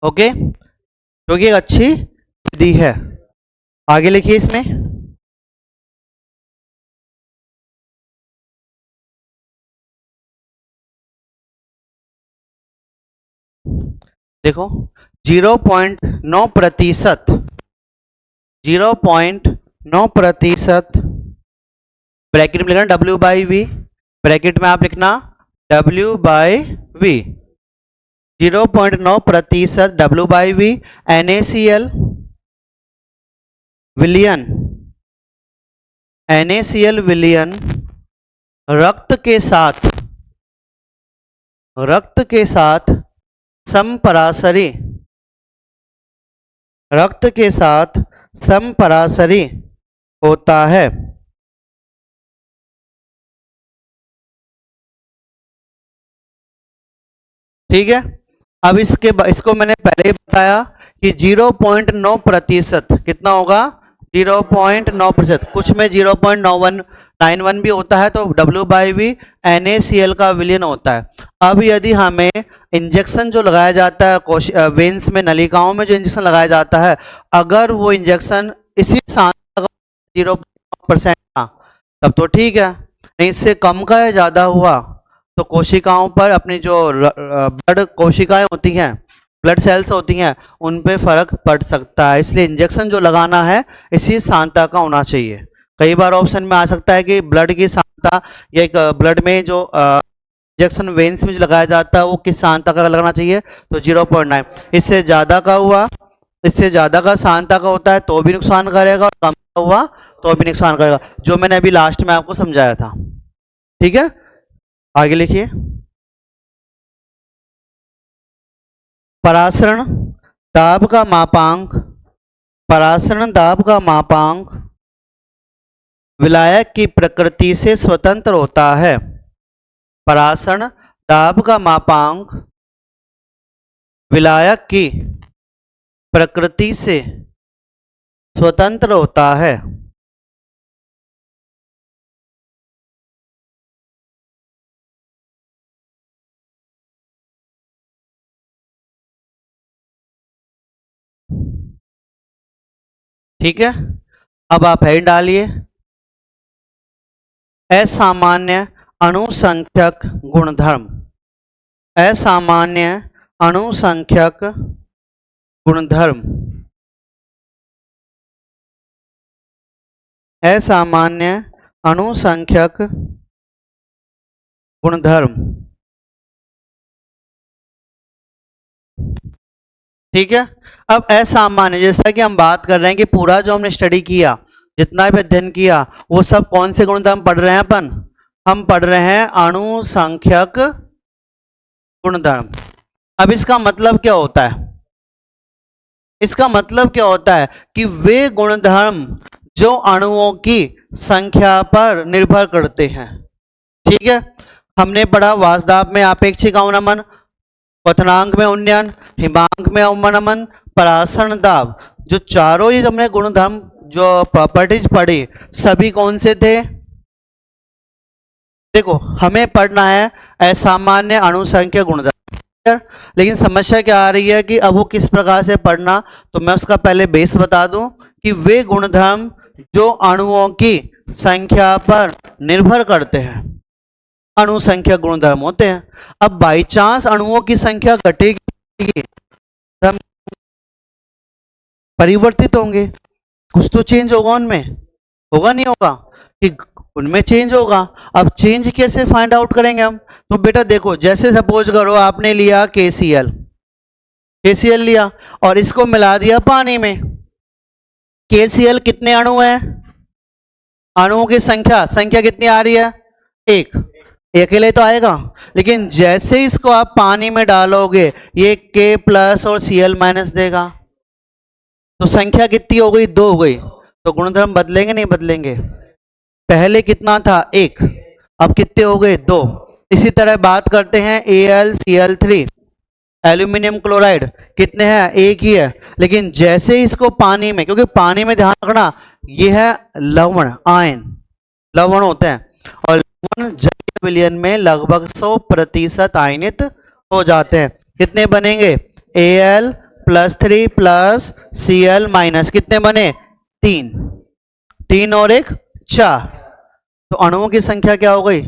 Okay, तो ये अच्छी विधि है। आगे लिखिए इसमें, देखो 0.9%, 0.9% ब्रैकेट में लिखना डब्ल्यू बाई वी, ब्रैकेट में आप लिखना W by V, 0.9% W by V NaCl विलियन, NaCl विलियन रक्त के साथ समपरासरी, रक्त के साथ समपरासरी होता है। ठीक है, अब इसको मैंने पहले ही बताया कि 0.9% कितना होगा, 0.9%, कुछ में 0.9191 भी होता है, तो W बाई वी NaCl का विलयन होता है। अब यदि हमें इंजेक्शन जो लगाया जाता है वेन्स में, नलिकाओं में जो इंजेक्शन लगाया जाता है, अगर वो इंजेक्शन इसी सांद्रता 0% था तब तो ठीक है, नहीं इससे कम का या ज़्यादा हुआ तो कोशिकाओं पर, अपनी जो ब्लड कोशिकाएं होती हैं, ब्लड सेल्स होती हैं, उन पे फर्क पड़ सकता है। इसलिए इंजेक्शन जो लगाना है इसी सांद्रता का होना चाहिए। कई बार ऑप्शन में आ सकता है कि ब्लड की सांद्रता या एक ब्लड में जो इंजेक्शन वेन्स में जो लगाया जाता है वो किस सांद्रता का लगाना चाहिए, तो 0.9। इससे ज़्यादा का हुआ, इससे ज़्यादा का सांद्रता का होता है तो भी नुकसान करेगा, और कम का हुआ तो भी नुकसान करेगा, जो मैंने अभी लास्ट में आपको समझाया था। ठीक है, आगे लिखिए, परासरण दाब का मापांक, परासरण दाब का मापांक विलायक की प्रकृति से स्वतंत्र होता है। परासरण दाब का मापांक विलायक की प्रकृति से स्वतंत्र होता है। ठीक है, अब आप हेड डालिए, असामान्य अणुसंख्यक गुणधर्म, असामान्य अणुसंख्यक गुणधर्म, असामान्य अणुसंख्यक गुणधर्म। ठीक है, अब असामान्य, जैसा कि हम बात कर रहे हैं कि पूरा जो हमने स्टडी किया, जितना भी अध्ययन किया, वो सब कौन से गुणधर्म पढ़ रहे हैं अपन, हम पढ़ रहे हैं अणुसंख्यक गुणधर्म। अब इसका मतलब क्या होता है, इसका मतलब क्या होता है कि वे गुणधर्म जो अणुओं की संख्या पर निर्भर करते हैं। ठीक है, हमने पढ़ा वासदाब में आपेक्षिक अवनमन, क्वथनांक में उन्नयन, हिमांक में अवनमन, परासरण दाब, जो चारों ही हमने गुणधर्म जो प्रॉपर्टीज पढ़ी, सभी कौन से थे, देखो हमें पढ़ना है असामान्य अणुसंख्यक गुणधर्म। लेकिन समस्या क्या आ रही है कि अब वो किस प्रकार से पढ़ना, तो मैं उसका पहले बेस बता दूं कि वे गुणधर्म जो अणुओं की संख्या पर निर्भर करते हैं, अणुसंख्यक गुणधर्म होते हैं। अब बाई चांस अणुओं की संख्या घटेगी, हम परिवर्तित होंगे, कुछ तो चेंज होगा उनमें, होगा नहीं होगा, कि उनमें चेंज होगा। अब चेंज कैसे फाइंड आउट करेंगे हम, तो बेटा देखो, जैसे सपोज करो आपने लिया KCl, KCl लिया और इसको मिला दिया पानी में। KCl कितने अणु हैं, अणुओं की संख्या कितनी आ रही है, एक, अकेले तो आएगा, लेकिन जैसे इसको आप पानी में डालोगे ये K प्लस और Cl माइनस देगा, तो संख्या कितनी हो गई, 2 हो गई। तो गुणधर्म बदलेंगे नहीं बदलेंगे, पहले कितना था, 1, अब कितने हो गए, 2। इसी तरह बात करते हैं AlCl3, एल्यूमिनियम क्लोराइड कितने हैं, 1 ही है, लेकिन जैसे इसको पानी में, क्योंकि पानी में ध्यान रखना ये है लवण, आयन लवण होते हैं, और लवण जलीय विलयन में लगभग 100% आयनित हो जाते हैं। कितने बनेंगे, Al +3 प्लस Cl माइनस, कितने बने? 3, 3 और 1 4। तो अणुओं की संख्या क्या हो गई?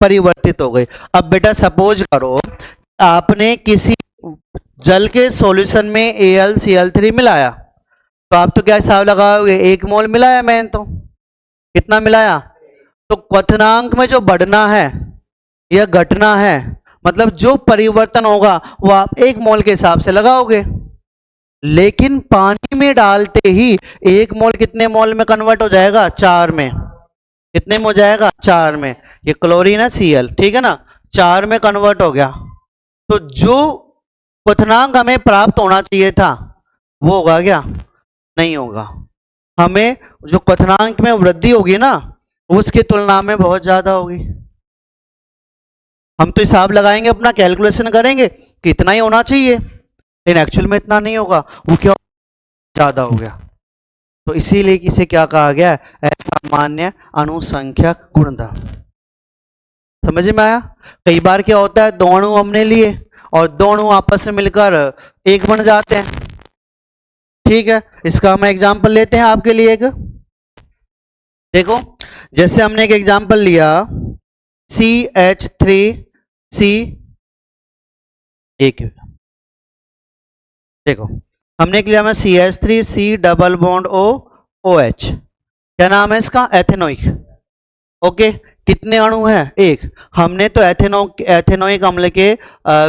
परिवर्तित हो गई। अब बेटा सपोज करो आपने किसी जल के सॉल्यूशन में AlCl3 मिलाया, तो आप तो क्या हिसाब लगाओगे? 1 मोल मिलाया मैंने, तो कितना मिलाया? तो क्वथनांक में जो बढ़ना है या घटना है, मतलब जो परिवर्तन होगा वो आप 1 मोल के हिसाब से लगाओगे। लेकिन पानी में डालते ही 1 मोल कितने मोल में कन्वर्ट हो जाएगा? 4 में। कितने में हो जाएगा? 4 में। ये क्लोरीन है Cl, ठीक है ना, 4 में कन्वर्ट हो गया। तो जो क्वथनांक हमें प्राप्त होना चाहिए था वो होगा क्या? नहीं होगा। हमें जो क्वथनांक में वृद्धि होगी ना, उसकी तुलना में बहुत ज्यादा होगी। हम तो हिसाब लगाएंगे, अपना कैलकुलेशन करेंगे कि इतना ही होना चाहिए, लेकिन एक्चुअल में इतना नहीं होगा, वो क्या ज्यादा हो गया। तो इसीलिए इसे क्या कहा गया? असामान्य अणुसंख्यक गुणधर्म। समझ में आया? कई बार क्या होता है, 2 अणु हमने लिए और 2 अणु आपस में मिलकर 1 बन जाते हैं। ठीक है, इसका हम एग्जाम्पल लेते हैं आपके लिए एक। देखो, जैसे हमने एक एग्जाम्पल लिया CH3C, एक देखो हमने लिया में CH3C double bond O OH, क्या नाम है इसका? एथेनोइक। ओके, कितने अणु हैं? 1। हमने तो एथेनोइक अम्ल के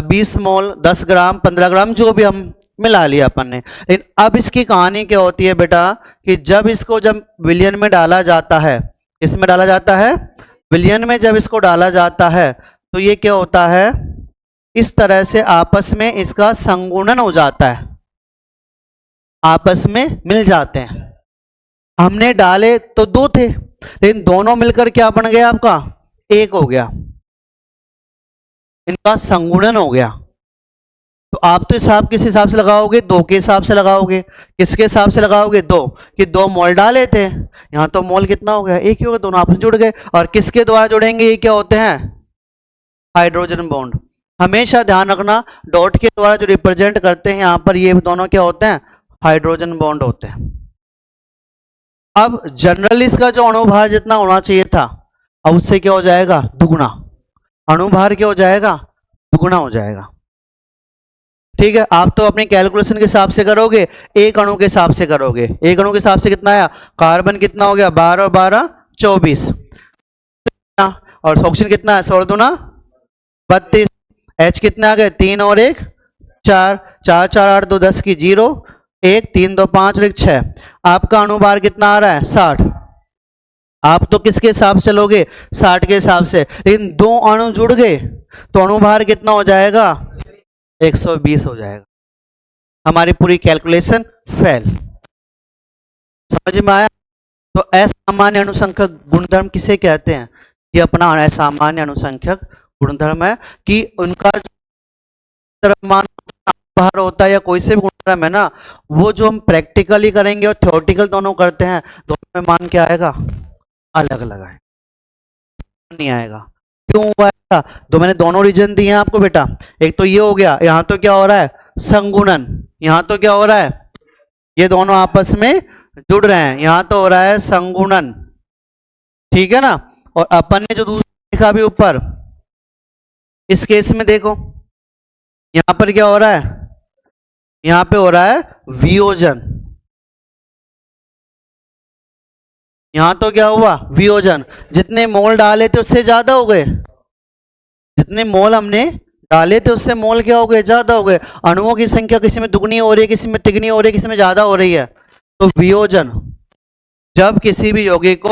20 मोल, 10 ग्राम, 15 ग्राम जो भी हम मिला लिया अपन ने। लेकिन अब इसकी कहानी क्या होती है बेटा, कि जब विलयन में डाला जाता है, इसमें डाला जाता है विलयन में, जब इसको डाला जाता है तो ये क्या होता है, इस तरह से आपस में इसका संगुणन हो जाता है, आपस में मिल जाते हैं। हमने डाले तो 2 थे, लेकिन दोनों मिलकर क्या बन गया आपका? 1 हो गया, इनका संगुणन हो गया। तो आप तो हिसाब किस हिसाब से लगाओगे? 2 के हिसाब से लगाओगे। किसके हिसाब से लगाओगे? 2, कि 2 मोल डाले थे, यहां तो मोल कितना हो गया? 1 ही हो गया, दोनों आपस में जुड़ गए। और किसके द्वारा जुड़ेंगे? ये क्या होते हैं? Hydrogen bond. हमेशा ध्यान रखना, डॉट के द्वारा जो रिप्रेजेंट करते हैं यहां पर, ये दोनों क्या होते हैं? हाइड्रोजन बॉन्ड होते हैं। अब जनरली इसका जो अणुभार जितना होना चाहिए था, अब उससे क्या हो जाएगा? दुगुना। अणुभार क्या हो जाएगा? दुगुना हो जाएगा। ठीक है, आप तो अपनी कैलकुलेशन के हिसाब से करोगे, एक अणु के हिसाब से करोगे। एक अणु के हिसाब से कितना आया? कार्बन कितना हो गया? 12 और 12 24, और ऑक्सीजन कितना है? 16 दूना 32। H कितना आ गए? 3 और 1 4, 4 4 8 2 10 की 0 1 3 2 5 और 1 6। आपका अणुभार कितना आ रहा है? 60। आप तो किसके हिसाब से लोगे? 60 के हिसाब से। लेकिन 2 अणु जुड़ गए तो अणुभार कितना हो जाएगा? 120 हो जाएगा। हमारी पूरी कैलकुलेशन फेल। समझ में आया? तो असामान्य अणुसंख्यक गुणधर्म किसे कहते हैं? ये अपना असामान्य अणुसंख्यक गुणधर्म है कि उनका मान भार होता है या कोई से भी गुणधर्म है ना, वो जो हम प्रैक्टिकली करेंगे और थ्योरेटिकल दोनों करते हैं, दोनों में मान क्या आएगा? अलग अलग आएगा, नहीं आएगा। क्यों हुआ ऐसा? तो मैंने दोनों रीजन दिए हैं आपको बेटा। एक तो ये हो गया, यहां तो क्या हो रहा है? संगुणन। यहां तो क्या हो रहा है? ये दोनों आपस में जुड़ रहे हैं, यहां तो हो रहा है संगुणन। ठीक है ना? और अपन ने जो दूसरा लिखा भी ऊपर, इस केस में देखो यहां पर क्या हो रहा है? यहां पे हो रहा है वियोजन। यहां तो क्या हुआ? वियोजन। जितने मोल डाले थे उससे ज्यादा हो गए, जितने मोल हमने डाले थे उससे मोल क्या हो गए? ज्यादा हो गए। अणुओं की संख्या किसी में दुगनी हो रही है, किसी में तिगनी हो रही है, किसी में ज्यादा हो रही है। तो वियोजन, जब किसी भी यौगिक को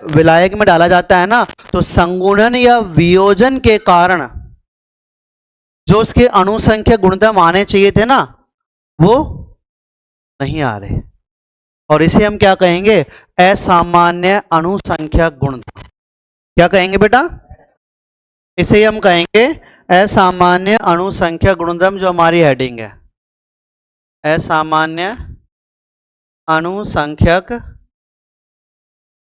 विलायक में डाला जाता है ना, तो संगुणन या वियोजन के कारण जो उसके अणुसंख्यक गुणधर्म आने चाहिए थे ना, वो नहीं आ रहे, और इसे हम क्या कहेंगे? असामान्य अणुसंख्यक गुणधर्म। क्या कहेंगे बेटा? इसे हम कहेंगे असामान्य अणुसंख्यक गुणधर्म, जो हमारी हेडिंग है, असामान्य अणुसंख्यक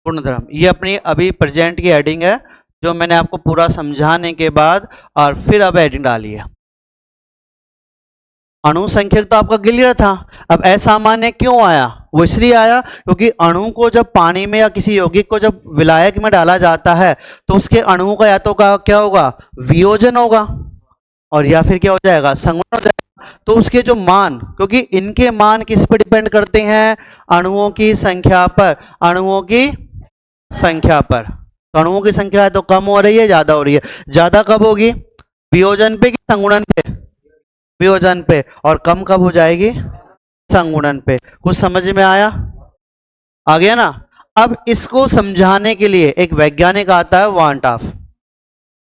गुणधर्म। ये अपनी अभी प्रेजेंट की हेडिंग है, जो मैंने आपको पूरा समझाने के बाद और फिर अब हेडिंग डाली है। अणुसंख्यक तो आपका क्लियर था। अब असामान्य क्यों आया? वो इसलिए आया क्योंकि अणु को जब पानी में या किसी यौगिक को जब विलायक में डाला जाता है तो उसके अणुओं का या तो का क्या होगा, वियोजन होगा, और या फिर क्या हो जाएगा, संगुणन हो जाएगा। तो उसके जो मान, क्योंकि इनके मान किस पर डिपेंड करते हैं, अणुओं की संख्या पर, अणुओं की संख्या पर। तो अणुओं की संख्या है तो कम हो रही है, ज्यादा हो रही है। ज्यादा कब होगी, वियोजन पे कि संगुणन पे? वियोजन पे। और कम कब हो जाएगी, संगुणन पे। कुछ समझ में आया? आ गया ना? अब इसको समझाने के लिए एक वैज्ञानिक आता है वांटाफ,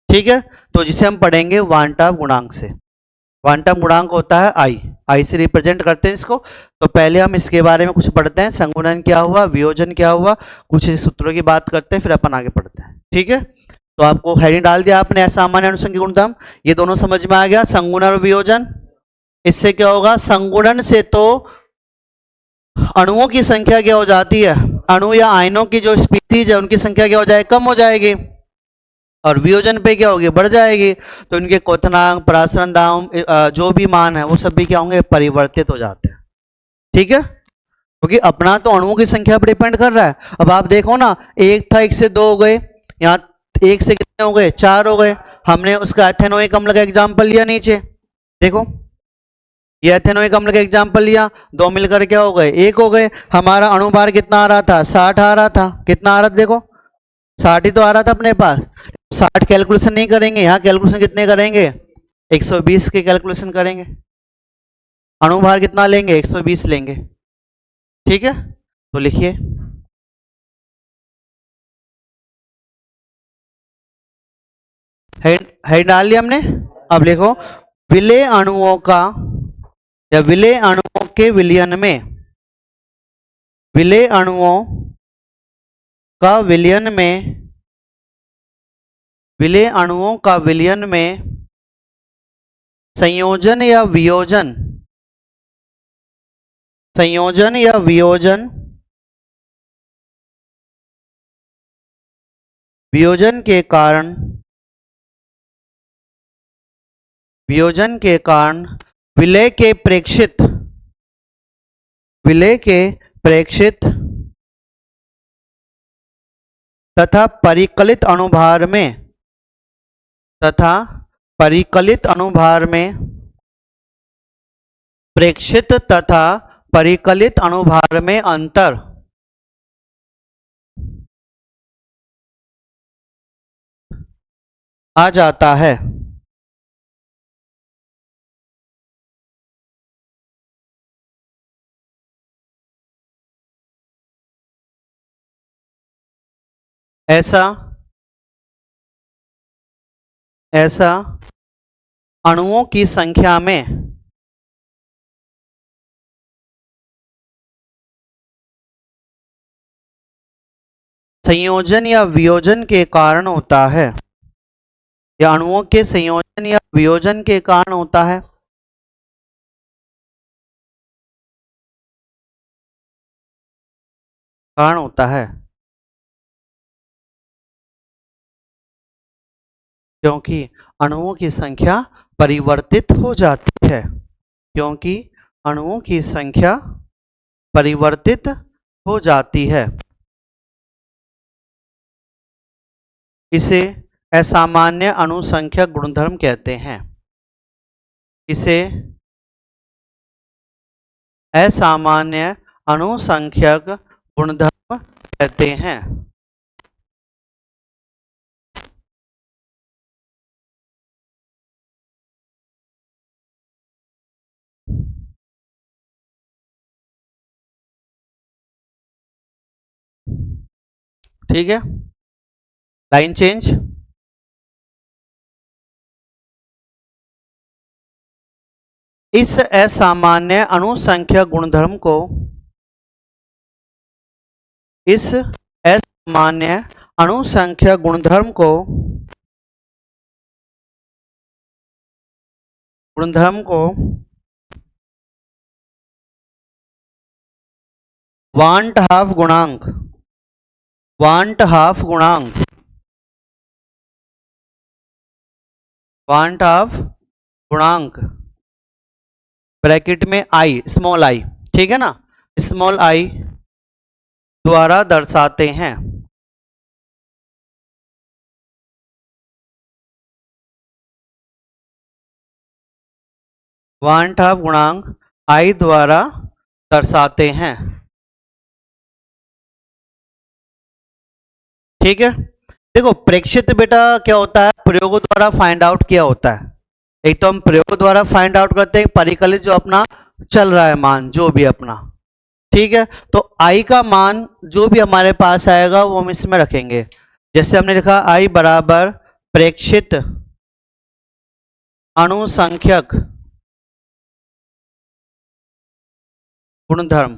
ठीक है, तो जिसे हम पढ़ेंगे वांटाफ गुणांक से। क्वांटम गुणांक होता है आई, आई से रिप्रेजेंट करते हैं इसको। तो पहले हम इसके बारे में कुछ पढ़ते हैं, संगुणन क्या हुआ, वियोजन क्या हुआ, कुछ इस सूत्रों की बात करते हैं, फिर अपन आगे पढ़ते हैं, ठीक है। तो आपको हेडिंग डाल दिया आपने, असामान्य अनुसंख्यक गुणधर्म, ये दोनों समझ में आ गया, संगुणन और वियोजन। इससे क्या होगा, संगुणन से तो अणुओं की संख्या क्या हो जाती है, अणु या आयनों की जो स्पीसीज है उनकी संख्या क्या हो जाएगी, कम हो जाएगी, और वियोजन पे क्या होगी, बढ़ जाएगी। तो इनके क्वथनांक, परासरण दाम, जो भी मान है वो सब भी क्या होंगे, परिवर्तित हो जाते हैं, ठीक है। क्योंकि अपना तो अणुओं की संख्या पर डिपेंड कर रहा है। अब आप देखो ना, एक था, एक से दो हो गए, यहाँ एक से कितने हो गए, चार हो गए। हमने उसका एथेनोइक अम्ल का एग्जाम्पल लिया नीचे, देखो ये एथेनोइक अम्ल का एग्जाम्पल लिया, दो मिलकर क्या हो गए, एक हो गए। हमारा अणुभार कितना आ रहा था, 60 आ रहा था, कितना आ रहा था, देखो 60 ही तो आ रहा था अपने पास। 60 कैलकुलेशन नहीं करेंगे, यहाँ कैलकुलेशन कितने करेंगे, 120 के कैलकुलेशन करेंगे। अणुभार कितना लेंगे, 120 लेंगे, ठीक है। तो लिखिए, हेड डाल लिया हमने। अब लिखो, विलेय अणुओं का या विलेय अणुओं के विलयन में, विलेय अणुओं का विलयन में, विलेय अणुओं का विलयन में संयोजन या वियोजन, संयोजन या वियोजन, वियोजन के कारण, वियोजन के कारण विलेय के प्रेक्षित, विलेय के प्रेक्षित तथा परिकलित अणुभार में, तथा परिकलित अणुभार में, प्रेक्षित तथा परिकलित अणुभार में अंतर आ जाता है। ऐसा ऐसा अणुओं की संख्या में संयोजन या वियोजन के कारण होता है, या अणुओं के संयोजन या वियोजन के कारण होता है। कारण होता है क्योंकि अणुओं की संख्या परिवर्तित हो जाती है, क्योंकि अणुओं की संख्या परिवर्तित हो जाती है। इसे असामान्य अनुसंख्यक गुणधर्म कहते हैं, इसे असामान्य अनुसंख्यक गुणधर्म कहते हैं। ठीक है, लाइन चेंज। इस असामान्य अनुसंख्यक गुणधर्म को, इस असामान्य अनुसंख्यक गुणधर्म को, गुणधर्म को वांट हाफ गुणांक, वांट हाफ गुणांक, वांट हाफ गुणांक ब्रैकेट में आई, स्मॉल आई, ठीक है ना, स्मॉल आई द्वारा दर्शाते हैं। वन हाफ गुणांक आई द्वारा दर्शाते हैं, ठीक है। देखो प्रेक्षित बेटा क्या होता है, प्रयोगों द्वारा फाइंड आउट किया होता है। एक तो हम प्रयोग द्वारा फाइंड आउट करते हैं परिकलित जो अपना चल रहा है मान, जो भी अपना, ठीक है। तो आई का मान जो भी हमारे पास आएगा वो हम इसमें रखेंगे। जैसे हमने लिखा आई बराबर प्रेक्षित अणुसंख्यक गुणधर्म,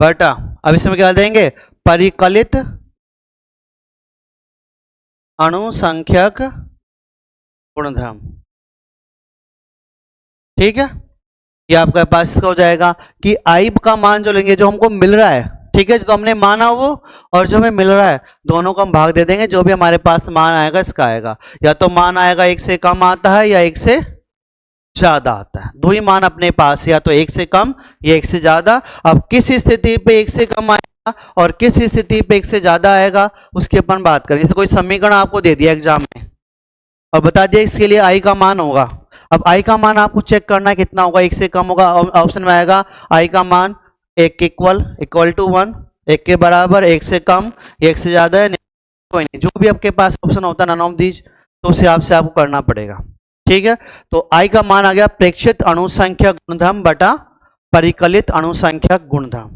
बटा, अब इसमें क्या देंगे, परिकलित अणुसंख्यक गुणधर्म, ठीक है। ये आपके पास हो जाएगा कि आई का मान जो लेंगे, जो हमको मिल रहा है, ठीक है, जो तो हमने माना वो और जो हमें मिल रहा है, दोनों को हम भाग दे देंगे। जो भी हमारे पास मान आएगा इसका आएगा, या तो मान आएगा एक से कम आता है या एक से ज्यादा आता है। दो ही मान अपने पास, या तो एक से कम या एक से ज्यादा। अब किस स्थिति पे एक से कम आएगा और किस स्थिति पे एक से ज्यादा आएगा उसकी अपन बात करें। जैसे कोई समीकरण आपको दे दिया एग्जाम में और बता दिया इसके लिए आई का मान होगा। अब आई का मान आपको चेक करना है कितना होगा, एक से कम होगा, ऑप्शन में आएगा आई का मान एक इक्वल टू 1, एक के बराबर, एक से कम, एक से ज्यादा है, कोई नहीं, जो भी आपके पास ऑप्शन होता है नन ऑफ दीज, तो उस हिसाब से आपको करना पड़ेगा, ठीक है। तो आई का मान आ गया प्रेक्षित अणुसंख्यक गुणधर्म बटा परिकलित अणुसंख्यक गुणधर्म।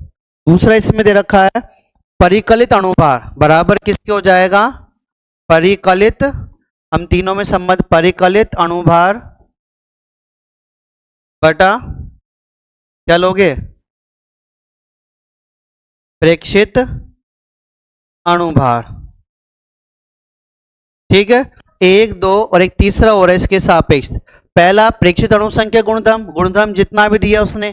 दूसरा इसमें दे रखा है परिकलित अणुभार बराबर किसके हो जाएगा, परिकलित, हम तीनों में संबंध, परिकलित अणुभार बटा क्या लोगे, प्रेक्षित अणुभार, ठीक है। एक, दो और एक तीसरा हो रहा है इसके सापेक्ष। पहला प्रेक्षित अणुसंख्या गुणधर्म, गुणधर्म जितना भी दिया उसने,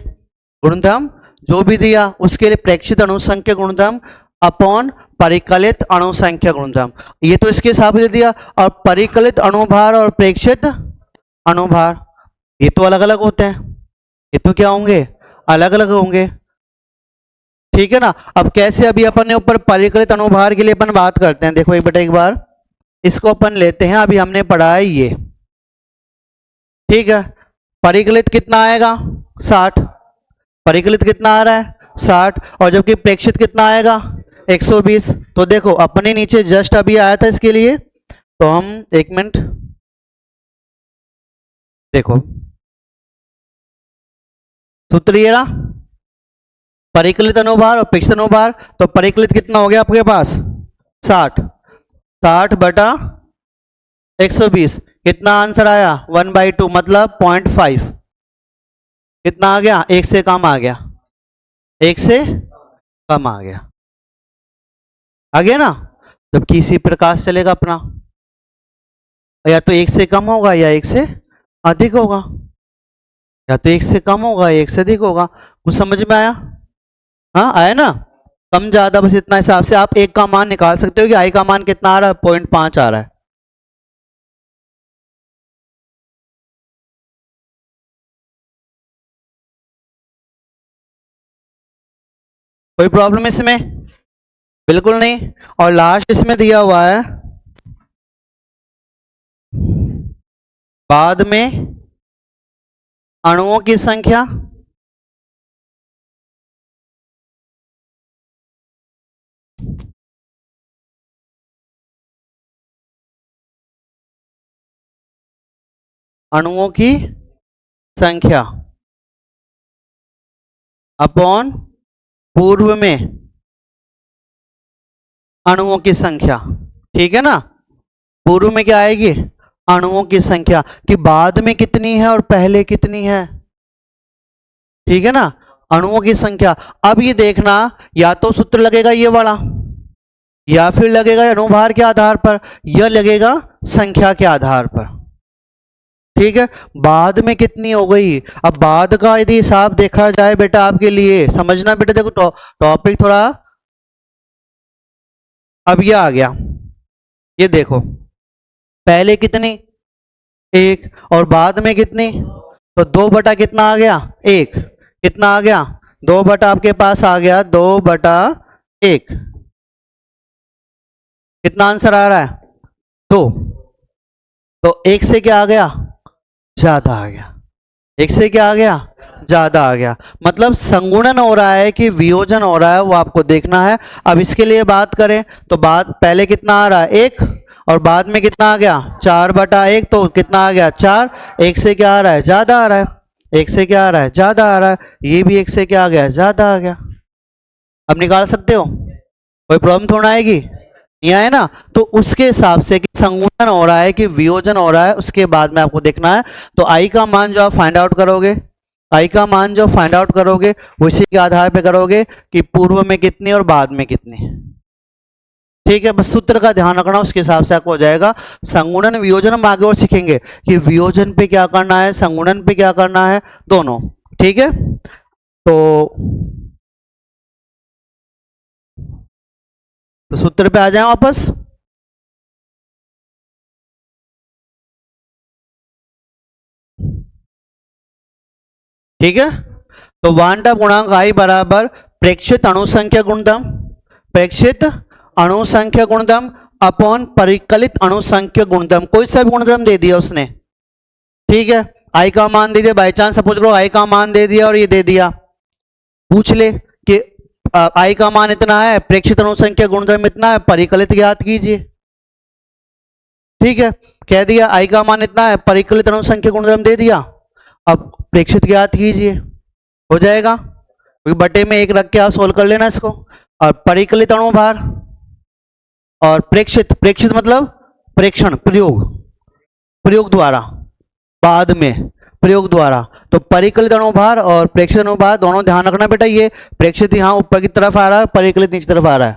गुणधर्म जो भी दिया उसके लिए प्रेक्षित अणुसंख्या गुणधर्म अपॉन परिकलित अणुसंख्या गुणधर्म, ये तो इसके हिसाब से दिया। और परिकलित अणुभार और प्रेक्षित अणुभार ये तो अलग अलग होते हैं, ये तो क्या होंगे, अलग अलग होंगे, ठीक है ना। अब कैसे, अभी अपन ने ऊपर परिकलित अणुभार के लिए अपन बात करते हैं। देखो एक बेटा एक बार इसको अपन लेते हैं, अभी हमने पढ़ा है ये, ठीक है। परिकलित कितना आएगा 60, परिकलित कितना आ रहा है 60, और जबकि प्रेक्षित कितना आएगा 120। तो देखो अपने नीचे जस्ट अभी आया था इसके लिए, तो हम एक मिनट देखो सूत्र ये रहा, परिकलित अणुभार और प्रेक्षित अणुभार। तो परिकलित कितना हो गया आपके पास 60, 60 बटा 120, कितना आंसर आया 1/2, मतलब 0.5, कितना आ गया, एक से कम आ गया, एक से कम आ गया, आ गया ना। जबकि इसी प्रकार से चलेगा अपना, या तो एक से कम होगा या एक से अधिक होगा, या तो एक से कम होगा या एक से अधिक होगा। कुछ समझ में आया, हाँ आया ना, कम ज्यादा बस इतना हिसाब से आप एक का मान निकाल सकते हो कि आई का मान कितना आ रहा है 0.5 आ रहा है। कोई प्रॉब्लम इसमें, बिल्कुल नहीं। और लास्ट इसमें दिया हुआ है बाद में अणुओं की संख्या अणुओं की संख्या अपॉन पूर्व में अणुओं की संख्या, ठीक है ना। पूर्व में क्या आएगी, अणुओं की संख्या, कि बाद में कितनी है और पहले कितनी है, ठीक है ना, अणुओं की संख्या। अब ये देखना, या तो सूत्र लगेगा ये वाला, या फिर लगेगा अणुभार के आधार पर, या लगेगा संख्या के आधार पर, ठीक है। बाद में कितनी हो गई, अब बाद का यदि हिसाब देखा जाए बेटा आपके लिए समझना बेटा, देखो टॉपिक थोड़ा, अब ये आ गया, ये देखो पहले कितनी, 1, और बाद में कितनी, तो 2 बटा कितना आ गया, 1, कितना आ गया, 2 बटा आपके पास आ गया 2 बटा 1, कितना आंसर आ रहा है 2, तो 1 से क्या आ गया, ज्यादा आ गया, 1 से क्या आ गया, ज्यादा आ गया, मतलब संगुणन हो रहा है कि वियोजन हो रहा है वो आपको देखना है। अब इसके लिए बात करें तो बात पहले कितना आ रहा है 1, और बाद में कितना आ गया 4 बटा 1, तो कितना आ गया 4, 1 से क्या आ रहा है, ज्यादा आ रहा है, 1 से क्या आ रहा है, ज्यादा आ रहा है, ये भी 1 से क्या आ गया, ज्यादा आ गया। अब निकाल सकते हो, कोई प्रॉब्लम थोड़ा आएगी, नहीं आए ना। तो उसके हिसाब से कि संगुणन हो रहा है कि वियोजन हो रहा है, उसके बाद में आपको देखना है। तो आई का मान जो आप फाइंड आउट करोगे, आई का मान जो फाइंड आउट करोगे उसी के आधार पे करोगे कि पूर्व में कितनी और बाद में कितनी। ठीक है, बस सूत्र का ध्यान रखना, उसके हिसाब से आपको हो जाएगा। संगुणन वियोजन हम आगे और सीखेंगे कि वियोजन पे क्या करना है, संगुणन पे क्या करना है, दोनों। ठीक है, तो सूत्र पे आ जाए वापस। ठीक है, तो वांटा गुणांक आई बराबर प्रेक्षित अणुसंख्या गुणधर्म, प्रेक्षित अणुसंख्या गुणधर्म अपॉन परिकलित अणुसंख्या गुणधर्म, कोई सा भी गुणधर्म दे दिया उसने। ठीक है, आई का मान दे दिया, बाई चांस सपोज करो आई का मान दे दिया और ये दे दिया, पूछ ले कि आई का मान इतना है, प्रेक्षित अणुसंख्या गुणधर्म इतना है, परिकलित ज्ञात कीजिए। ठीक है, कह दिया आई का मान इतना है, परिकलित अणुसंख्या गुणधर्म दे दिया, अब प्रेक्षित ज्ञात कीजिए, हो जाएगा, क्योंकि बटे में 1 रख के आप सोल्व कर लेना इसको। और परिकलित अणुभार और प्रेक्षित, प्रेक्षित मतलब प्रेक्षण, प्रयोग, प्रयोग द्वारा, बाद में प्रयोग द्वारा, तो परिकलित अणुभार और प्रेक्षित अणुभार दोनों ध्यान रखना बेटा। ये प्रेक्षित यहाँ ऊपर की तरफ आ रहा है, परिकलित नीचे तरफ आ रहा है।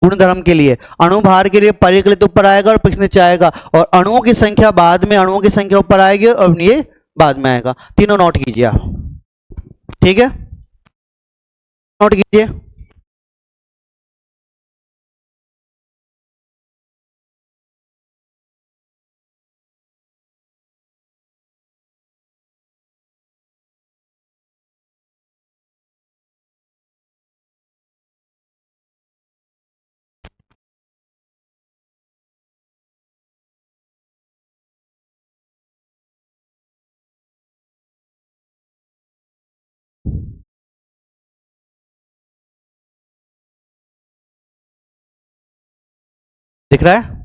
गुणधर्म के लिए अणुभार के लिए परिकलित ऊपर आएगा और प्रेक्षित नीचे आएगा, और अणुओं की संख्या बाद में, अणुओं की संख्या ऊपर आएगी और ये बाद में आएगा। तीनों नोट कीजिए आप। ठीक है, नोट कीजिए। दिख रहा है?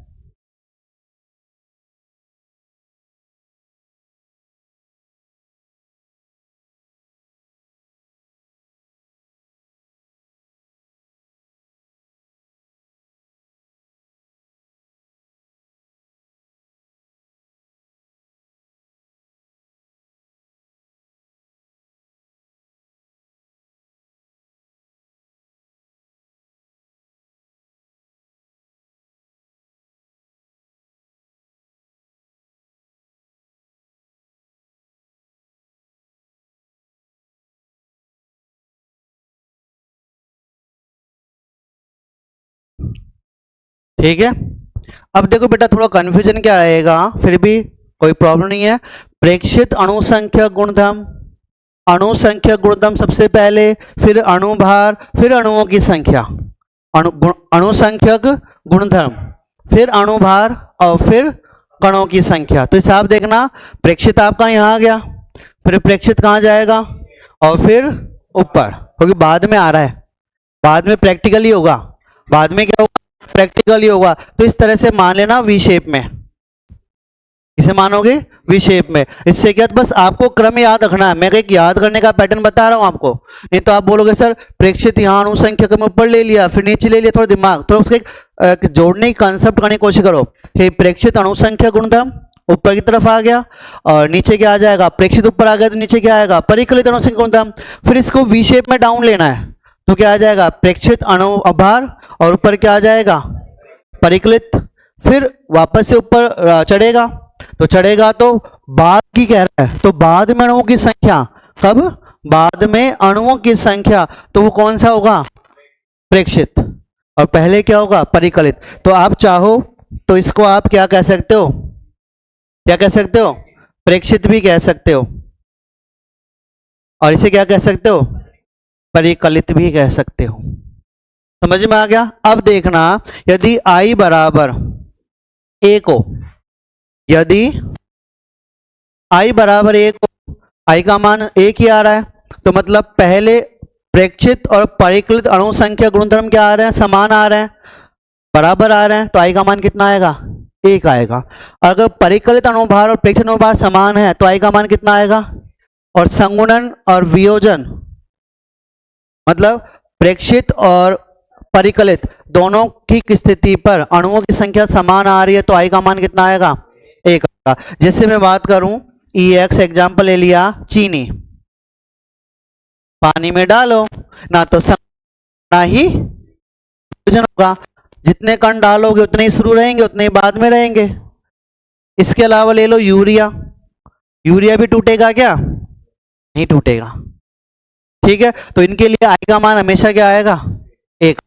ठीक है, अब देखो बेटा थोड़ा कंफ्यूजन क्या रहेगा, फिर भी कोई प्रॉब्लम नहीं है। प्रेक्षित अणुसंख्या गुणधर्म, अणुसंख्या गुणधर्म सबसे पहले, फिर अणुभार, फिर अणुओं की संख्या, अणुसंख्यक गुणधर्म, फिर अणुभार और फिर कणों की संख्या। तो हिसाब देखना, प्रेक्षित आपका यहाँ आ गया, फिर प्रेक्षित कहाँ जाएगा और फिर ऊपर, क्योंकि बाद में आ रहा है, बाद में प्रैक्टिकली होगा, बाद में क्या होगा, प्रैक्टिकली होगा। तो इस तरह से मान लेना वी शेप में, इसे मानोगे वी शेप में। इससे क्या, बस आपको क्रम याद रखना है, मैं एक याद करने का पैटर्न बता रहा हूं आपको, नहीं तो आप बोलोगे सर प्रेक्षित यहाँ अणुसंख्या में ऊपर ले लिया फिर नीचे ले लिया, थोड़ा दिमाग थोड़ा उसके जोड़ने की कंसेप्ट करने की कोशिश करो कि प्रेक्षित अणुसंख्या गुणधर्म ऊपर की तरफ आ गया और नीचे क्या आ जाएगा, प्रेक्षित ऊपर आ गया तो नीचे क्या आएगा, परिकलित अणुसंख्या गुणधर्म। फिर इसको वी शेप में डाउन लेना है, तो क्या आ जाएगा, प्रेक्षित अणुभार और ऊपर क्या आ जाएगा, परिकलित। फिर वापस से ऊपर चढ़ेगा, तो चढ़ेगा तो बाद की कह रहा है, तो बाद में अणुओं की संख्या, कब, बाद में अणुओं की संख्या, तो वो कौन सा होगा, प्रेक्षित, और पहले क्या होगा, परिकलित। तो आप चाहो तो इसको आप क्या कह सकते हो, क्या कह सकते हो? प्रेक्षित भी कह सकते हो, और इसे क्या कह सकते हो? परिकलित भी कह सकते हो। समझ में आ गया? अब देखना, यदि I बराबर 1 हो, यदि I बराबर 1 हो, I का मान 1 ही आ रहा है, तो मतलब पहले प्रेक्षित और परिकलित अणु संख्या गुणधर्म क्या आ रहे हैं? समान आ रहे हैं, बराबर आ रहे हैं, तो I का मान कितना आएगा? 1 आएगा। अगर परिकलित अणुभार और प्रेक्षित अणुभार समान है तो I का मान कितना आएगा? और संगुणन और वियोजन, मतलब प्रेक्षित और परिकलित दोनों की स्थिति पर अणुओं की संख्या समान आ रही है तो I का मान कितना आएगा? 1 आएगा। जैसे मैं बात करूं, EX एग्जाम्पल ले लिया, चीनी, पानी में डालो ना तो ना ही वियोजन होगा, जितने कण डालोगे उतने ही शुरू रहेंगे, उतने ही बाद में रहेंगे। इसके अलावा ले लो यूरिया, यूरिया भी टूटेगा क्या? नहीं टूटेगा। ठीक है, तो इनके लिए I का मान हमेशा क्या आएगा? 1।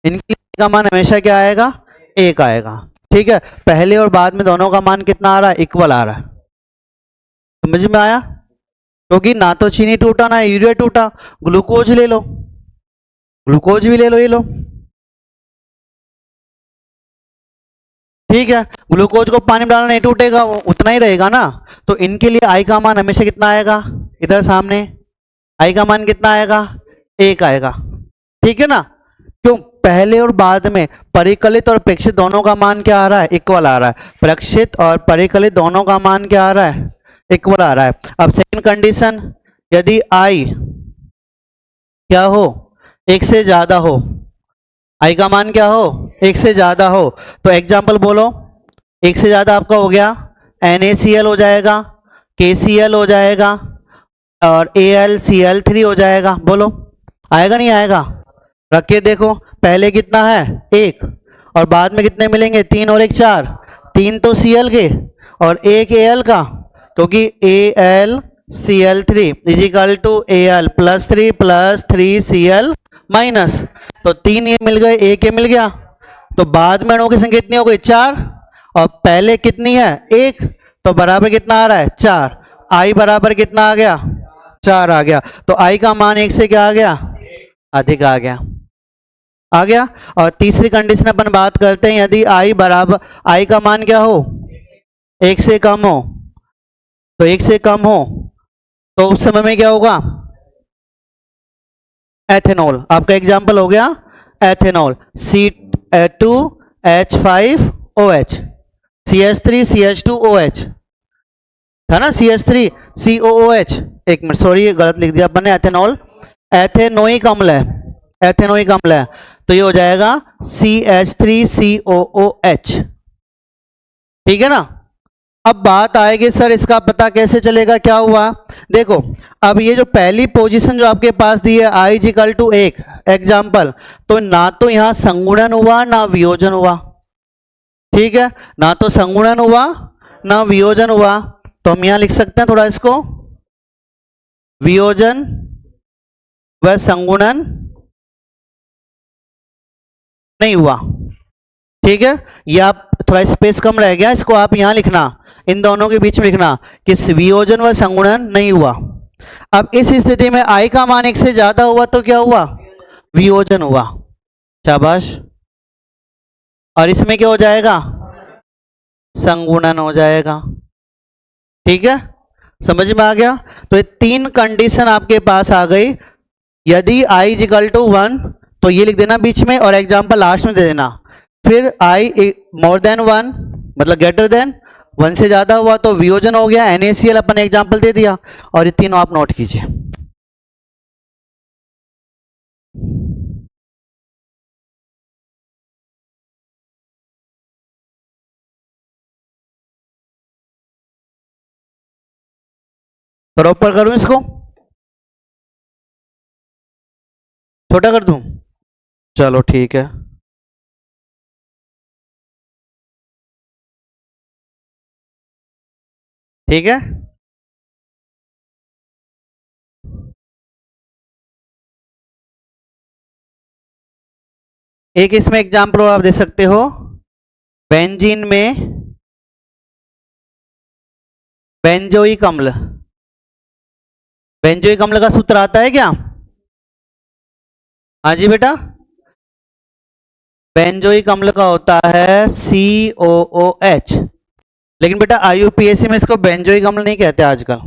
इनके लिए I का मान हमेशा क्या आएगा? 1 आएगा। ठीक है, पहले और बाद में दोनों का मान कितना आ रहा है? इक्वल आ रहा है। समझ में आया? क्योंकि ना तो चीनी टूटा ना यूरिया टूटा। ग्लूकोज ले लो, ग्लूकोज भी ले लो, ये लो। ठीक है, ग्लूकोज को पानी में डालना नहीं टूटेगा, वो उतना ही रहेगा ना। तो इनके लिए I का मान हमेशा कितना आएगा? इधर सामने I का मान कितना आएगा? 1 आएगा। ठीक है ना? क्यों? पहले और बाद में परिकलित और प्रेक्षित दोनों का मान क्या आ रहा है? इक्वल आ रहा है। प्रेक्षित और परिकलित दोनों का मान क्या आ रहा है? इक्वल आ रहा है। अब सेकंड कंडीशन, यदि I क्या हो? 1 से ज्यादा हो, I का मान क्या हो? 1 से ज्यादा हो, तो एग्जाम्पल बोलो। 1 से ज्यादा आपका हो गया NaCl हो जाएगा, KCl हो जाएगा और AlCl3 हो जाएगा। बोलो आएगा नहीं आएगा? रख के देखो, पहले कितना है? 1, और बाद में कितने मिलेंगे? 3 और 1 4, 3 तो Cl के और 1 Al का, क्योंकि AlCl3 is equal to Al plus 3 plus 3Cl minus, तो 3 ये मिल गए, 1 ये मिल गया, तो बाद में अणुओं की संख्या कितनी हो गई? 4, और पहले कितनी है? 1, तो बराबर कितना आ रहा है? 4। I बराबर कितना आ गया? 4 आ गया। तो I का मान 1 से क्या आ गया? अधिक आ गया। आ गया। और तीसरी कंडीशन अपन बात करते हैं, यदि I बराबर, I का मान क्या हो? 1 से कम हो, तो 1 से कम हो तो उस समय में क्या होगा? एथेनॉल। आपका एग्जाम्पल हो गया एथेनॉल, C2H5OH, CH3CH2OH था ना, CH3COOH। एक मिनट, सॉरी गलत लिख दिया अपन ने, एथेनॉल एथेनोइक अम्ल है, एथेनोइक अम्ल है, तो ये हो जाएगा CH3COOH। ठीक है ना? अब बात आएगी सर इसका पता कैसे चलेगा, क्या हुआ? देखो, अब ये जो पहली पोजीशन जो आपके पास दी है I इक्वल टू 1 एग्जाम्पल, तो ना तो यहां संगुणन हुआ ना वियोजन हुआ। ठीक है, ना तो संगुणन हुआ ना वियोजन हुआ, तो हम यहां लिख सकते हैं थोड़ा इसको, वियोजन व संगुणन नहीं हुआ। ठीक है, ये आप थोड़ा स्पेस कम रह गया, इसको आप यहां लिखना, इन दोनों के बीच में लिखना कि वियोजन व संगुणन नहीं हुआ। अब इस स्थिति में I का मान 1 से ज्यादा हुआ तो क्या हुआ? वियोजन हुआ। शाबाश। और इसमें क्या हो जाएगा? संगुणन हो जाएगा। ठीक है, समझ में आ गया? तो ये 3 कंडीशन आपके पास आ गई। यदि I इक्वल टू 1 तो ये लिख देना बीच में और एग्जाम्पल लास्ट में दे देना। फिर I मोर देन 1 मतलब ग्रेटर देन 1 से ज्यादा हुआ तो वियोजन हो गया, NaCl अपन एग्जाम्पल दे दिया, और ये तीनों आप नोट कीजिए। प्रॉपर करूं इसको, छोटा कर दूं? चलो ठीक है। ठीक है, एक इसमें एग्जाम्पल आप दे सकते हो, बेंजीन में बेंजोइक अम्ल, बेंजोइक अम्ल का सूत्र आता है क्या? हाँ जी बेटा, बेंजोइक अम्ल का होता है COOH। लेकिन बेटा IUPAC में इसको बेंजोइक अम्ल नहीं कहते आजकल,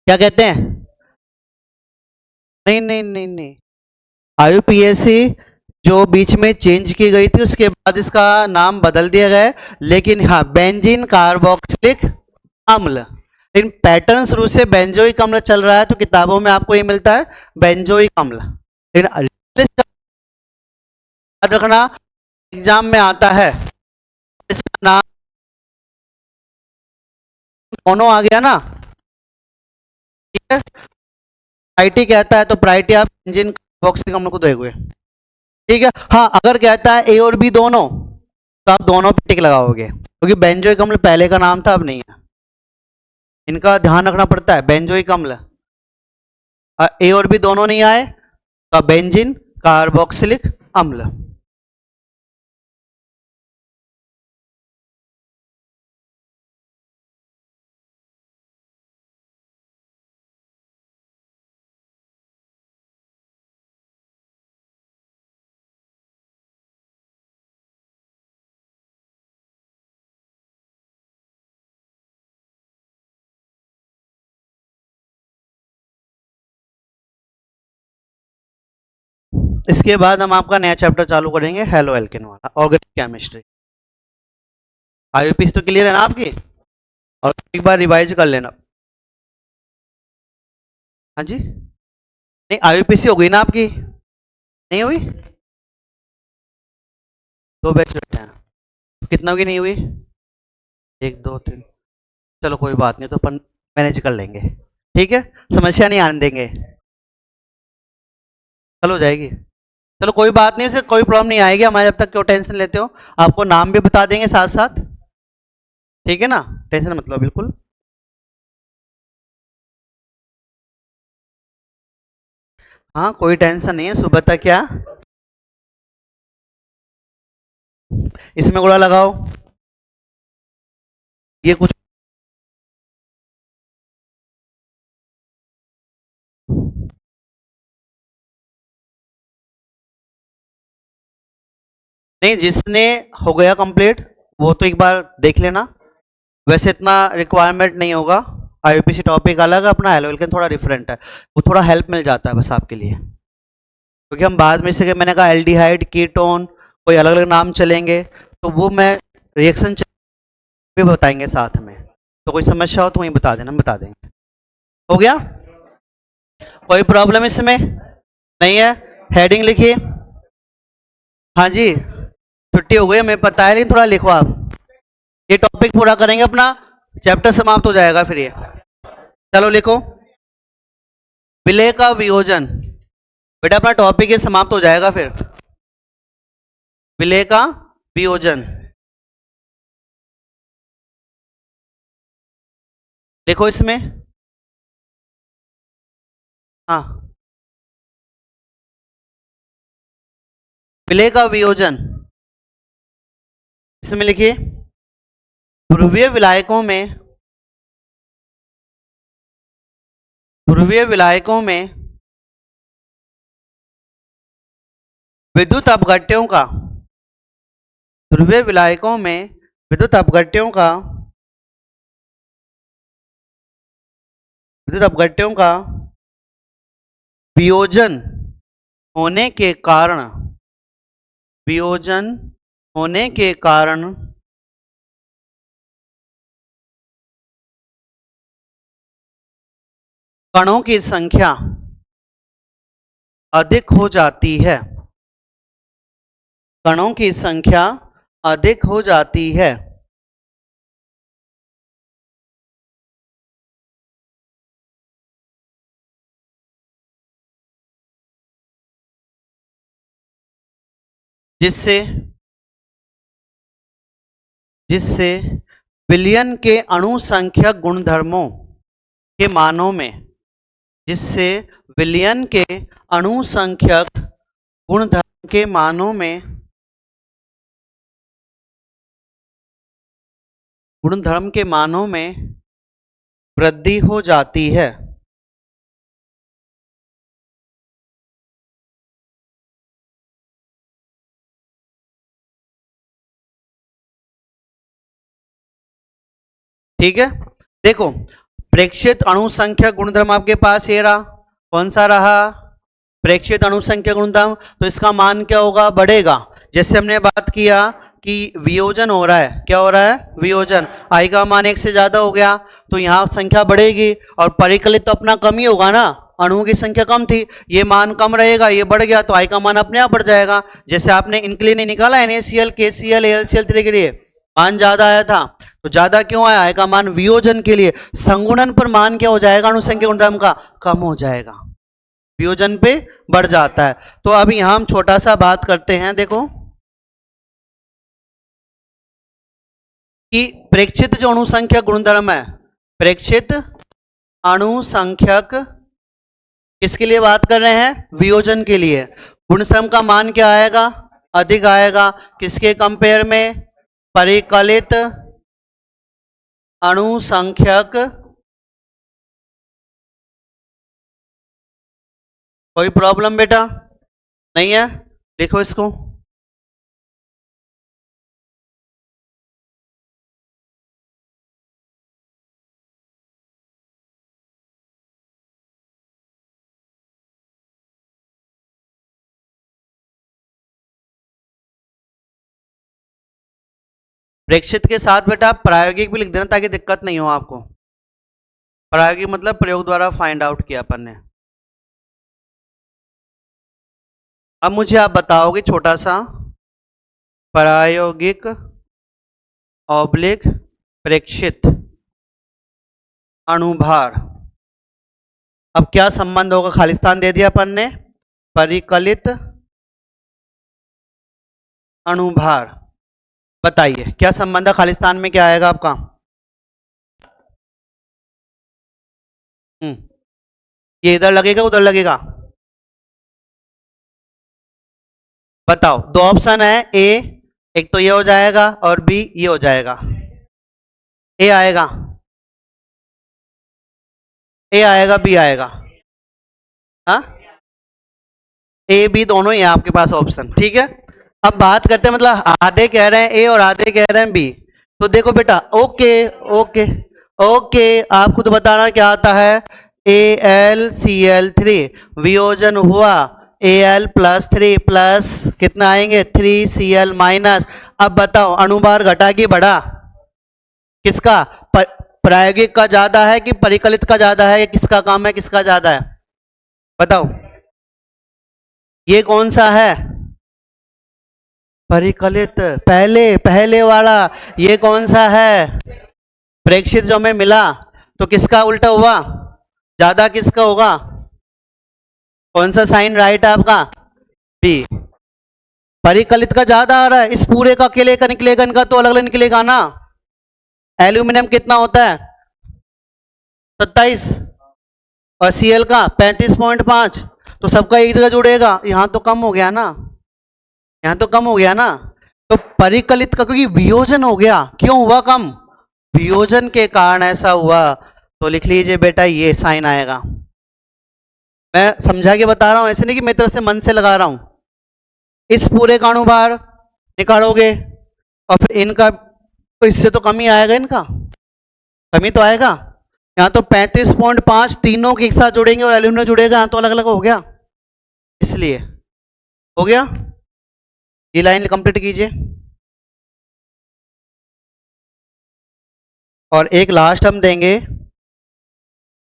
क्या कहते हैं? नहीं नहीं नहीं नहीं, IUPAC जो बीच में चेंज की गई थी उसके बाद इसका नाम बदल दिया गया है। लेकिन हाँ, बेंजीन कार्बोक्सिलिक अम्ल, इन पैटर्न शुरू से बेंजोइक अम्ल चल रहा है, तो किताबों में आपको ये मिलता है बेंजोइक अम्ल। याद रखना, एग्जाम में आता है, इसका नाम मोनो आ गया ना, ठीक है, प्रायोरिटी कहता है तो प्रायोरिटी आप बेंजीन कार्बोक्सिलिक अम्ल को दोगे, ठीक है। हाँ, अगर कहता है A और B दोनों, तो आप दोनों पे टिक लगाओगे, क्योंकि बेंजोइक अम्ल पहले का नाम था, अब नहीं है। इनका ध्यान रखना पड़ता है। बेंजोइक अम्ल A और B दोनों नहीं आए तो बेंजीन कार्बोक्सिलिक अम्ल। इसके बाद हम आपका नया चैप्टर चालू करेंगे, हेलो एल्केन वाला, ऑर्गेनिक केमिस्ट्री। IUPAC तो क्लियर है ना आपकी? और एक बार रिवाइज कर लेना। हाँ जी, नहीं IUPAC हो गई ना आपकी? नहीं हुई? 2 बैच बैठे हैं, कितना की नहीं हुई? 1 2 3, चलो कोई बात नहीं, तो अपन मैनेज कर लेंगे, ठीक है, समस्या नहीं आने देंगे, कल हो जाएगी। चलो कोई बात नहीं, उसे कोई प्रॉब्लम नहीं आएगी हमारे, जब तक क्यों टेंशन लेते हो। आपको नाम भी बता देंगे साथ साथ, ठीक है ना, टेंशन मत लो बिल्कुल। हाँ कोई टेंशन नहीं है, सुबह तक क्या, इसमें गोला लगाओ, ये कुछ नहीं, जिसने हो गया कंप्लीट वो तो एक बार देख लेना, वैसे इतना रिक्वायरमेंट नहीं होगा। IUPAC टॉपिक अलग है, अपना हेलो एल्केन थोड़ा डिफरेंट है, वो थोड़ा हेल्प मिल जाता है बस आपके लिए, क्योंकि हम बाद में से मैंने कहा एल्डिहाइड कीटोन कोई अलग अलग नाम चलेंगे, तो वो मैं रिएक्शन भी बताएंगे साथ में, तो कोई समस्या हो तो वहीं बता देना, हम बता देंगे। हो गया, कोई प्रॉब्लम इसमें नहीं है? हेडिंग लिखिए। हाँ जी, छुट्टी हो गई हमें पता है, लेकिन थोड़ा लिखो आप, ये टॉपिक पूरा करेंगे अपना, चैप्टर समाप्त हो जाएगा फिर ये। चलो लिखो, विलय का वियोजन, बेटा अपना टॉपिक ये समाप्त हो जाएगा फिर। विलय का वियोजन लिखो इसमें, हाँ, विलय का वियोजन इसमें लिखिए, ध्रुवीय विलायकों में, ध्रुवीय विलायकों में विद्युत अपघट्यों का, ध्रुवीय विलायकों में विद्युत अपघट्यों का, विद्युत अपघट्यों का वियोजन होने के कारण, वियोजन होने के कारण कणों की संख्या अधिक हो जाती है, कणों की संख्या अधिक हो जाती है। जिससे, जिससे विलयन के अणु संख्यक गुणधर्मों के मानों में, जिससे विलयन के अणु संख्यक गुणधर्म के मानों में गुणधर्म के मानों में वृद्धि हो जाती है। ठीक है, देखो प्रेक्षित अणु संख्या गुणधर्म आपके पास ये रहा, कौन सा रहा, प्रेक्षित अणु संख्या गुणधर्म। तो इसका मान क्या होगा, बढ़ेगा। जैसे हमने बात किया कि वियोजन हो रहा है, क्या हो रहा है, वियोजन, आई का मान 1 से ज्यादा हो गया तो यहाँ संख्या बढ़ेगी, और परिकलित तो अपना कम ही होगा ना, अणुओं की संख्या कम थी, ये मान कम रहेगा, ये बढ़ गया तो आई का मान अपने आप बढ़ जाएगा। जैसे आपने इनके लिए नहीं निकाला, NaCl, KCl, AlCl3 के लिए मान ज्यादा आया था, तो ज्यादा क्यों आया, आई का मान वियोजन के लिए, संगुणन पर मान क्या हो जाएगा, अणु संख्या गुणधर्म का कम हो जाएगा, वियोजन पे बढ़ जाता है। तो अब यहां हम छोटा सा बात करते हैं, देखो कि प्रेक्षित जो अणु संख्या गुणधर्म है, प्रेक्षित अणु संख्यक किसके लिए बात कर रहे हैं, वियोजन के लिए। गुणधर्म का मान क्या आएगा, अधिक आएगा, किसके कंपेयर में, परिकलित अणु संख्यक। कोई प्रॉब्लम बेटा नहीं है, देखो इसको, प्रेक्षित के साथ बेटा प्रायोगिक भी लिख देना ताकि दिक्कत नहीं हो आपको। प्रायोगिक मतलब प्रयोग द्वारा फाइंड आउट किया अपन ने। अब मुझे आप बताओगे छोटा सा, प्रायोगिक ऑब्लिक प्रेक्षित अणुभार, अब क्या संबंध होगा, खालिस्तान दे दिया अपन ने, परिकलित अणुभार, बताइए क्या संबंध है, खालिस्तान में क्या आएगा आपका, ये इधर लगेगा उधर लगेगा, बताओ, दो ऑप्शन है, ए एक तो ये हो जाएगा और बी ये हो जाएगा, ए आएगा, ए आएगा बी आएगा, हाँ ए बी दोनों ही है आपके पास ऑप्शन, ठीक है। अब बात करते हैं, मतलब आधे कह रहे हैं ए और आधे कह रहे हैं बी, तो देखो बेटा, ओके ओके ओके, आपको तो बताना क्या आता है, AlCl3 वियोजन हुआ, Al+3 प्लस कितना आएंगे 3Cl माइनस। अब बताओ अणुभार घटा कि बढ़ा, किसका, प्रायोगिक का ज्यादा है कि परिकलित का ज्यादा है, किसका काम है, किसका ज्यादा है, बताओ, ये कौन सा है, परिकलित, पहले पहले वाला, ये कौन सा है, प्रेक्षित जो हमें मिला, तो किसका उल्टा हुआ, ज्यादा किसका होगा, कौन सा साइन राइट है आपका, बी, परिकलित का ज्यादा आ रहा है, इस पूरे का अकेले का निकलेगा, इनका तो अलग अलग निकलेगा ना। एल्यूमिनियम कितना होता है 27 और Cl का 35.5, तो सबका एक जगह जुड़ेगा, यहां तो कम हो गया ना, यहां तो कम हो गया ना, तो परिकलित का क्योंकि वियोजन हो गया, क्यों हुआ कम, वियोजन के कारण ऐसा हुआ, तो लिख लीजिए बेटा ये साइन आएगा। मैं समझा के बता रहा हूं, ऐसे नहीं कि मेरी तरफ से मन से लगा रहा हूं, इस पूरे का अणुभार निकालोगे और फिर इनका, तो इससे तो कम ही आएगा, इनका कमी तो आएगा, यहाँ तो 35.5 तीनों के एक साथ जुड़ेंगे और एल्यूमिनियम जुड़ेगा, यहाँ तो अलग अलग हो गया, इसलिए हो गया। ये लाइन कंप्लीट कीजिए, और एक लास्ट हम देंगे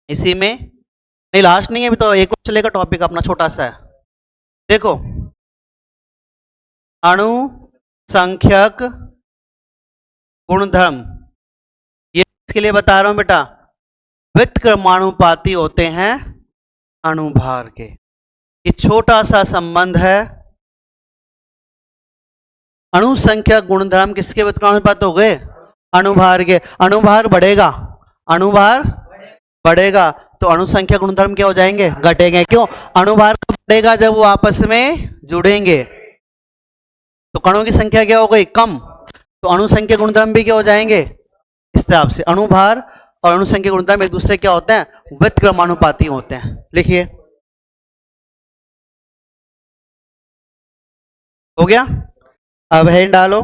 इसी में, नहीं लास्ट नहीं है अभी, तो एक और चलेगा टॉपिक अपना छोटा सा है, देखो अणु संख्यक गुणधर्म, ये इसके लिए बता रहा हूं बेटा, व्युत्क्रमानुपाती होते हैं अणुभार के, ये छोटा सा संबंध है, अणु संख्या गुणधर्म किसके व्युत्क्रमानुपात हो गए, अणुभार के, अणुभार बढ़ेगा, अणुभार बढ़ेगा तो अणु संख्या गुणधर्म क्या हो जाएंगे, घटेंगे, क्यों, अणुभार बढ़ेगा जब वो आपस में जुड़ेंगे, तो कणों की संख्या क्या हो गई कम, तो अणु संख्या गुणधर्म भी क्या हो जाएंगे समझते हैं आपसे। अणुभार और अणुसंख्या गुणधर्म एक दूसरे क्या होते हैं? व्युत्क्रमानुपाती होते हैं। लिखिए, हो गया। अब हेड डालो,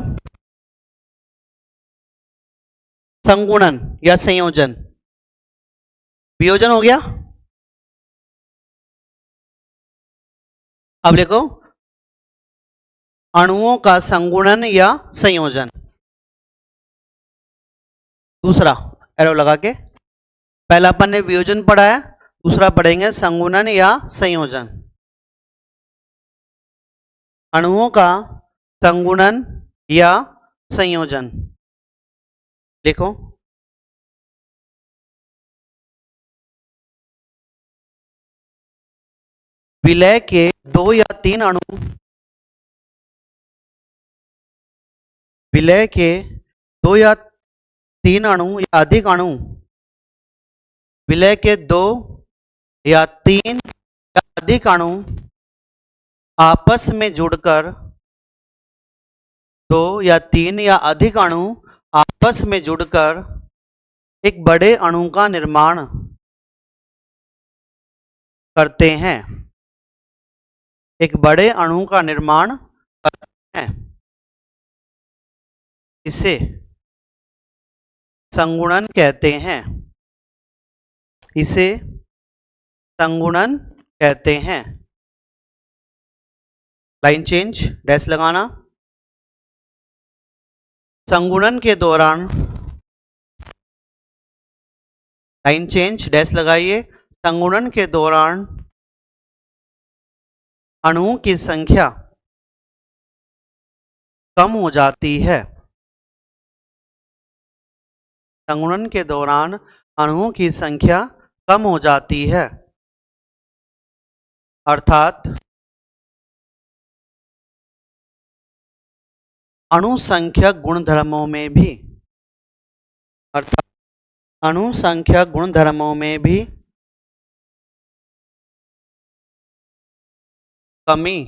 संगुणन या संयोजन। वियोजन हो गया। अब लिखो अणुओं का संगुणन या संयोजन। दूसरा एरो लगा के, पहला अपन ने वियोजन पढ़ा है, दूसरा पढ़ेंगे संगुणन या संयोजन। अणुओं का संगुणन या संयोजन देखो, विलय के 2 या 3 अणु, विलय के 2 या 3 अणु या अधिक अणु, विलय के 2 या 3 या अधिक अणु आपस में जुड़कर, 2 या 3 या अधिक अणु आपस में जुड़कर एक बड़े अणु का निर्माण करते हैं, एक बड़े अणु का निर्माण करते हैं। इसे संगुणन कहते हैं, इसे संगुणन कहते हैं। लाइन चेंज, डैश लगाना। संगुणन के दौरान, लाइन चेंज, डैश लगाइए। संगुणन के दौरान अणुओं की संख्या कम हो जाती है, संगुणन के दौरान अणुओं की संख्या कम हो जाती है, अर्थात अणुसंख्यक गुणधर्मों में भी, अर्थात अणुसंख्यक गुणधर्मों में भी कमी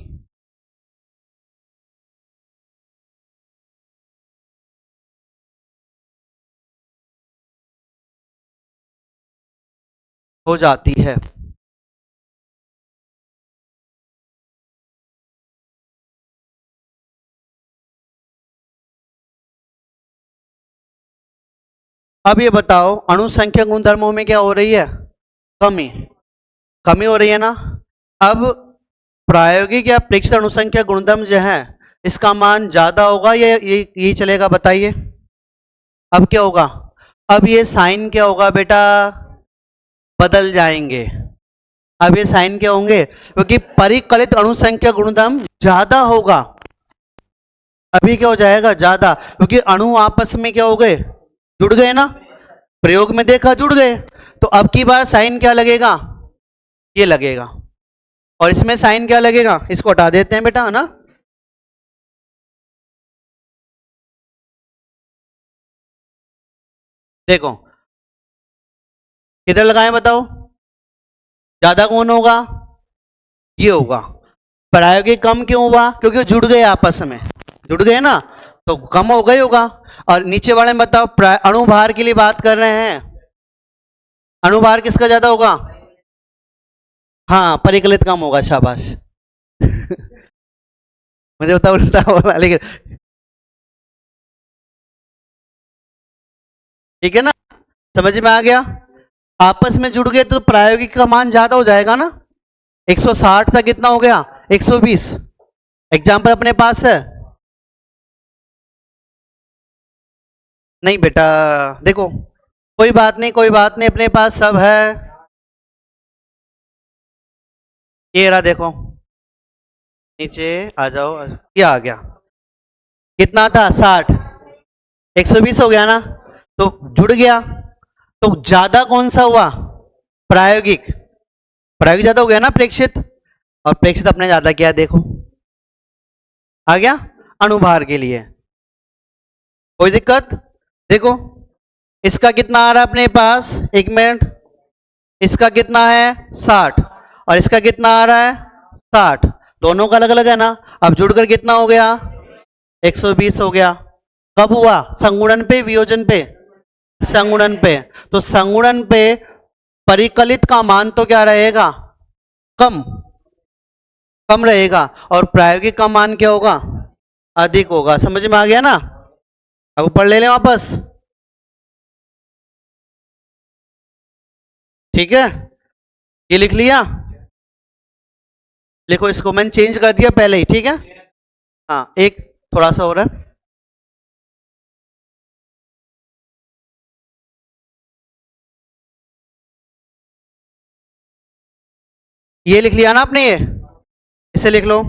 हो जाती है। अब ये बताओ अणुसंख्यक गुणधर्मों में क्या हो रही है? कमी, कमी हो रही है ना। अब प्रायोगिक या प्रेक्षित अणुसंख्यक गुणधर्म जो है इसका मान ज्यादा होगा या ये चलेगा? बताइए। अब क्या होगा? अब ये साइन क्या होगा बेटा? बदल जाएंगे। अब ये साइन क्या होंगे? क्योंकि परिकलित अणुसंख्यक गुणधर्म ज्यादा होगा। अभी क्या हो जाएगा? ज्यादा, क्योंकि अणु आपस में क्या हो गए? जुड़ गए ना। प्रयोग में देखा जुड़ गए, तो अब की बार साइन क्या लगेगा? ये लगेगा। और इसमें साइन क्या लगेगा? इसको हटा देते हैं बेटा, है ना। देखो किधर लगाएं बताओ? ज्यादा कौन होगा? ये होगा। प्रायोगिक कम क्यों हुआ? क्योंकि जुड़ गए, आपस में जुड़ गए ना, तो कम हो गई होगा। और नीचे वाले में बताओ, अणुभार के लिए बात कर रहे हैं, अणुभार किसका ज्यादा होगा? हाँ, परिकलित कम होगा। शाबाश। मुझे उल्टा उल्टा बोला, लेकिन ठीक है ना, समझ में आ गया। आपस में जुड़ गए तो प्रायोगिक का मान ज्यादा हो जाएगा ना। 160 था, कितना हो गया? 120। एग्जाम्पल अपने पास है? नहीं बेटा, देखो कोई बात नहीं, कोई बात नहीं, अपने पास सब है। ये रहा, देखो नीचे आ जाओ, ये आ गया। कितना था? 60। 120 हो गया ना, तो जुड़ गया। तो ज्यादा कौन सा हुआ? प्रायोगिक। प्रायोगिक ज्यादा हो गया ना प्रेक्षित, और प्रेक्षित अपने ज्यादा किया, देखो आ गया। अणुभार के लिए कोई दिक्कत? देखो इसका कितना आ रहा है अपने पास? 1 मिनट। इसका कितना है? 60। और इसका कितना आ रहा है? 60। दोनों का अलग अलग है ना। अब जुड़कर कितना हो गया? 120 हो गया। कब हुआ? संगुणन पे, वियोजन पे? संगुणन पे, तो संगुणन पे परिकलित का मान तो क्या रहेगा, कम, कम रहेगा, और प्रायोगिक का मान क्या होगा, अधिक होगा। समझ में आ गया ना? अब ऊपर ले लें वापस, ठीक है, ये लिख लिया, लिखो इसको, मैंने चेंज कर दिया पहले ही, ठीक है। हाँ, एक थोड़ा सा हो रहा है, ये लिख लिया ना आपने, ये इसे लिख लो।